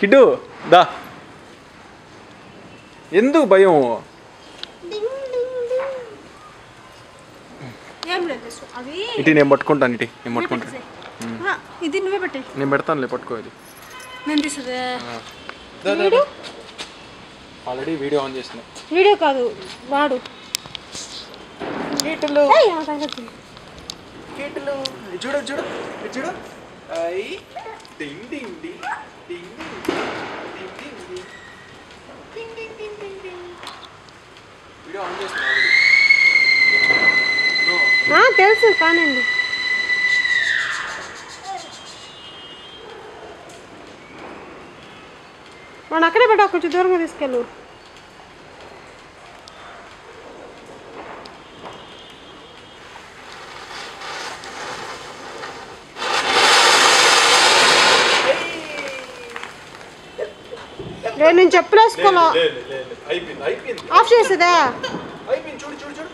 kid దా ఎందుకు భయం ఇటు నేను పట్టుకుంటాను ఇటు నేను పట్టుకుంటాను ఇది నువ్వే పెట్టే నేను పెడతానులే పట్టుకో ఇది నేను తీసదే ఆల్రెడీ వీడియో ఆన్ చేసిన వీడియో కాదు వాడు కీటలు కీటలు చూడు చూడు చూడు I ding ding ding ding ding ding ding ding ding ding ding video on చేసిన తెలుసు కానండి వాడు అక్కడే పెట్టా కొంచెం దూరంగా తీసుకెళ్ళు నేను చెప్పులేసుకోవాలా అయిపోయింది ఆఫ్ చేసేదా అయిపోయింది చూడు చూడు చూడు